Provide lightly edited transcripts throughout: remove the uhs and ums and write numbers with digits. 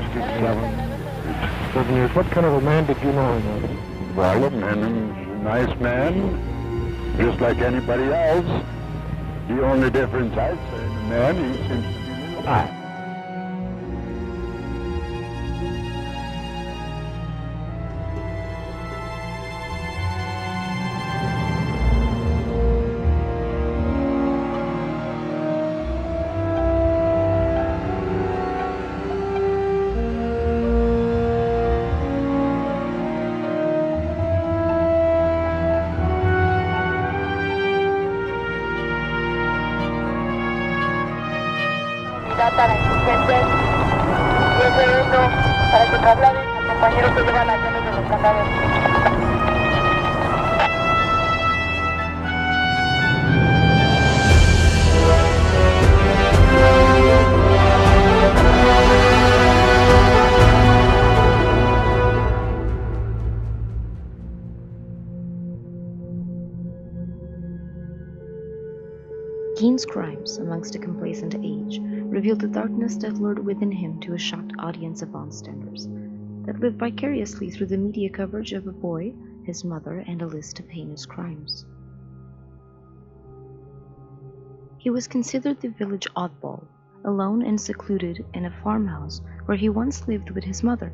Mr. 7 years. What kind of a man did you know him as? Well, and he's a nice man, just like anybody else. The only difference I'd say in the man, he seems to be a little high. Para insurgentes 10-1 para que trasladen al compañero que lleva las llaves de los candados. Gein's crimes amongst a complacent age revealed the darkness that lurked within him to a shocked audience of bystanders that lived vicariously through the media coverage of a boy, his mother, and a list of heinous crimes. He was considered the village oddball, alone and secluded in a farmhouse where he once lived with his mother,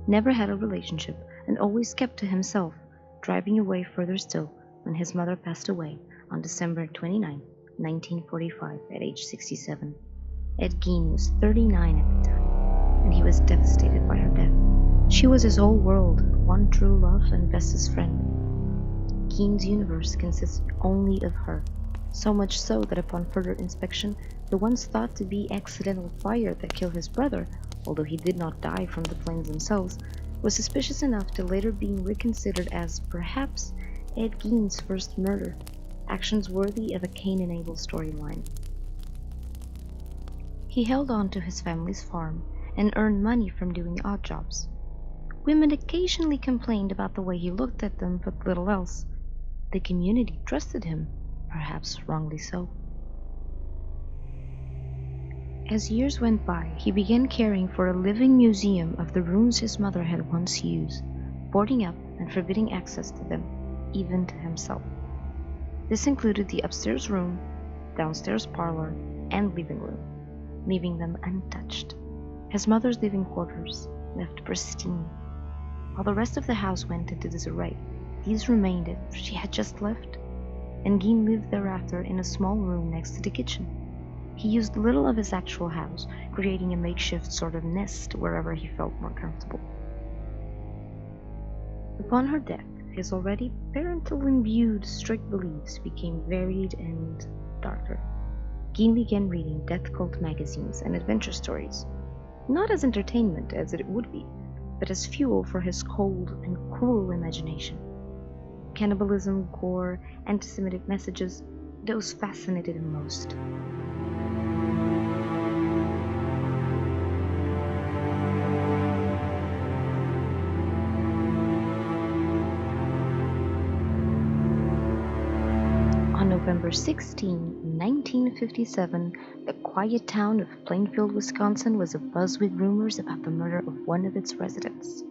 never had a relationship, and always kept to himself, driving away further still when his mother passed away on December 29, 1945, at age 67. Ed Gein was 39 at the time, and he was devastated by her death. She was his whole world, one true love and bestest friend. Gein's universe consisted only of her, so much so that upon further inspection, the once thought to be accidental fire that killed his brother, although he did not die from the flames themselves, was suspicious enough to later being reconsidered as perhaps Ed Gein's first murder, actions worthy of a Cain and Abel storyline. He held on to his family's farm and earned money from doing odd jobs. Women occasionally complained about the way he looked at them, but little else. The community trusted him, perhaps wrongly so. As years went by, he began caring for a living museum of the rooms his mother had once used, boarding up and forbidding access to them, even to himself. This included the upstairs room, downstairs parlor, and living room, leaving them untouched. His mother's living quarters left pristine. While the rest of the house went into disarray, these remained as she had just left, and Gein lived thereafter in a small room next to the kitchen. He used little of his actual house, creating a makeshift sort of nest wherever he felt more comfortable. Upon her death, his already parental-imbued strict beliefs became varied and darker. Gein began reading death cult magazines and adventure stories, not as entertainment as it would be, but as fuel for his cold and cruel imagination. Cannibalism, gore, anti-Semitic messages, those fascinated him most. On November 16, 1957, the quiet town of Plainfield, Wisconsin was abuzz with rumors about the murder of one of its residents.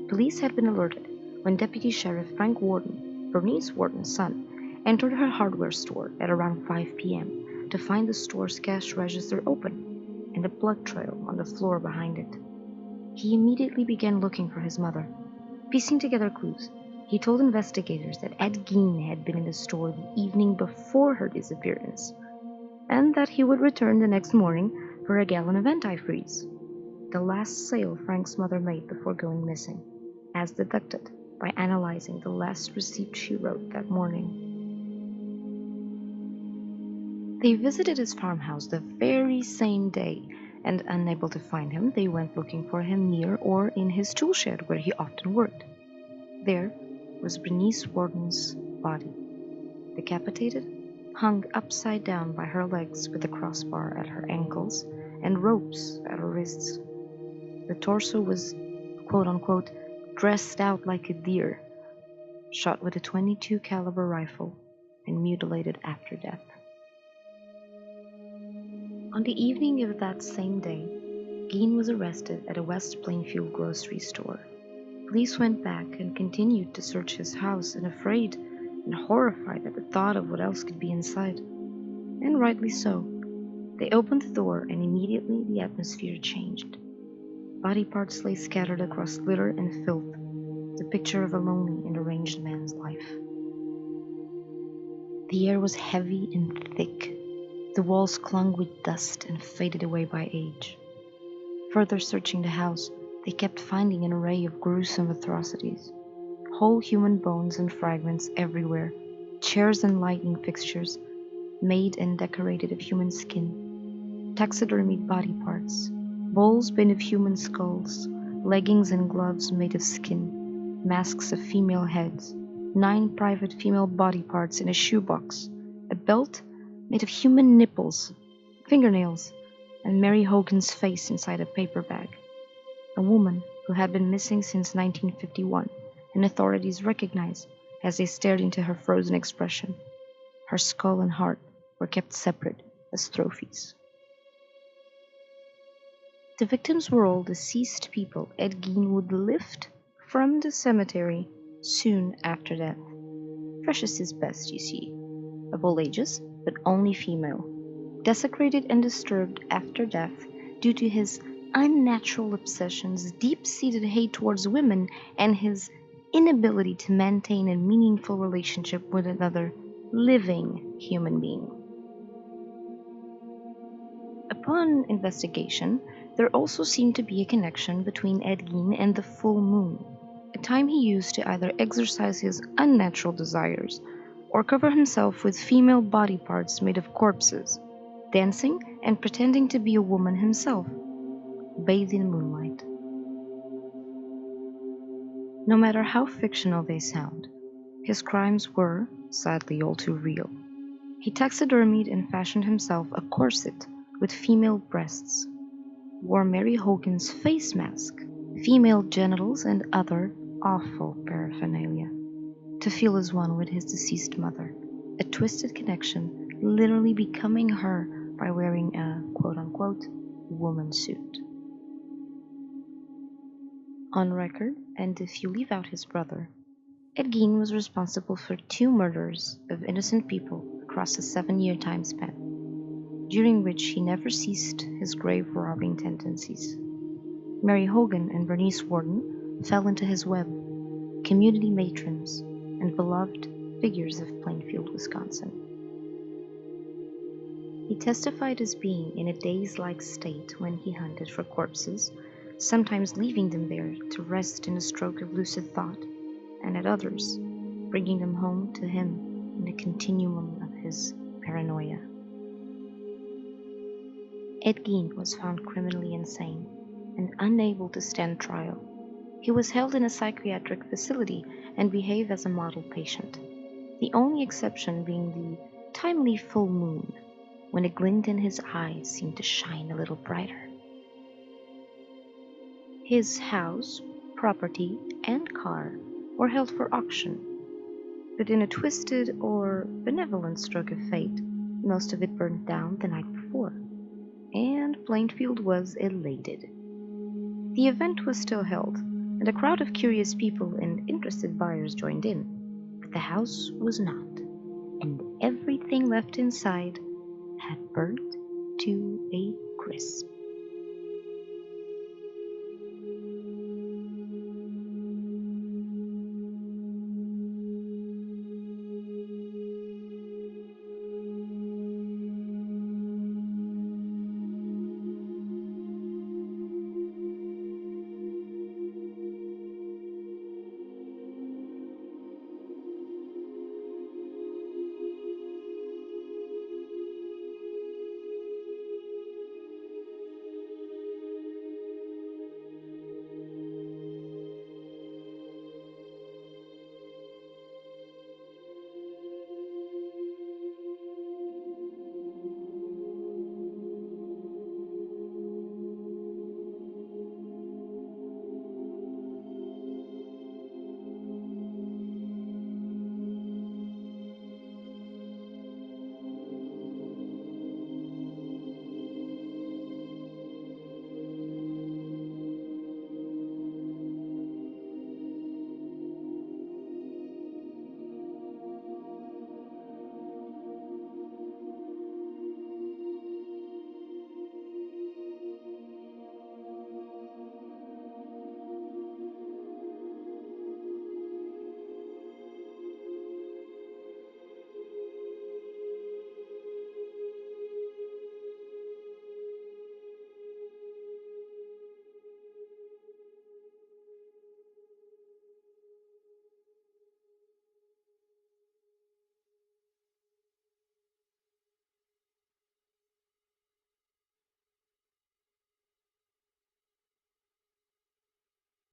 Police had been alerted when Deputy Sheriff Frank Warden, Bernice Warden's son, entered her hardware store at around 5 p.m. to find the store's cash register open and a blood trail on the floor behind it. He immediately began looking for his mother. Piecing together clues, he told investigators that Ed Gein had been in the store the evening before her disappearance, and that he would return the next morning for a gallon of antifreeze, the last sale Frank's mother made before going missing, as deducted by analyzing the last receipt she wrote that morning. They visited his farmhouse the very same day, and unable to find him, they went looking for him near or in his tool shed where he often worked. There was Bernice Warden's body, decapitated, hung upside down by her legs with a crossbar at her ankles and ropes at her wrists. The torso was, quote-unquote, dressed out like a deer, shot with a .22 caliber rifle, and mutilated after death. On the evening of that same day, Gein was arrested at a West Plainfield grocery store. Police went back and continued to search his house, and afraid and horrified at the thought of what else could be inside. And rightly so. They opened the door, and immediately the atmosphere changed. Body parts lay scattered across litter and filth, the picture of a lonely and deranged man's life. The air was heavy and thick. The walls clung with dust and faded away by age. Further searching the house, they kept finding an array of gruesome atrocities. Whole human bones and fragments everywhere, chairs and lighting fixtures, made and decorated of human skin, taxidermied body parts, bowls made of human skulls, leggings and gloves made of skin, masks of female heads, 9 private female body parts in a shoebox, a belt made of human nipples, fingernails, and Mary Hogan's face inside a paper bag. A woman who had been missing since 1951, and authorities recognized as they stared into her frozen expression. Her skull and heart were kept separate as trophies. The victims were all deceased people Ed Gein would lift from the cemetery soon after death. Fresh as his best, you see. Of all ages, but only female. Desecrated and disturbed after death due to his unnatural obsessions, deep-seated hate towards women, and his inability to maintain a meaningful relationship with another living human being. Upon investigation, there also seemed to be a connection between Ed Gein and the full moon, a time he used to either exercise his unnatural desires or cover himself with female body parts made of corpses, dancing and pretending to be a woman himself, bathed in moonlight. No matter how fictional they sound, his crimes were, sadly, all too real. He taxidermied and fashioned himself a corset with female breasts, wore Mary Hogan's face mask, female genitals, and other awful paraphernalia, to feel as one with his deceased mother, a twisted connection, literally becoming her by wearing a quote-unquote woman suit. On record, and if you leave out his brother, Ed Gein was responsible for 2 murders of innocent people across a 7-year time span, during which he never ceased his grave robbing tendencies. Mary Hogan and Bernice Warden fell into his web, community matrons and beloved figures of Plainfield, Wisconsin. He testified as being in a daze-like state when he hunted for corpses, sometimes leaving them there to rest in a stroke of lucid thought, and at others, bringing them home to him in the continuum of his paranoia. Ed Gein was found criminally insane and unable to stand trial. He was held in a psychiatric facility and behaved as a model patient, the only exception being the timely full moon, when a glint in his eyes seemed to shine a little brighter. His house, property, and car were held for auction, but in a twisted or benevolent stroke of fate, most of it burned down the night before, and Plainfield was elated. The event was still held, and a crowd of curious people and interested buyers joined in, but the house was not, and everything left inside had burnt to a crisp.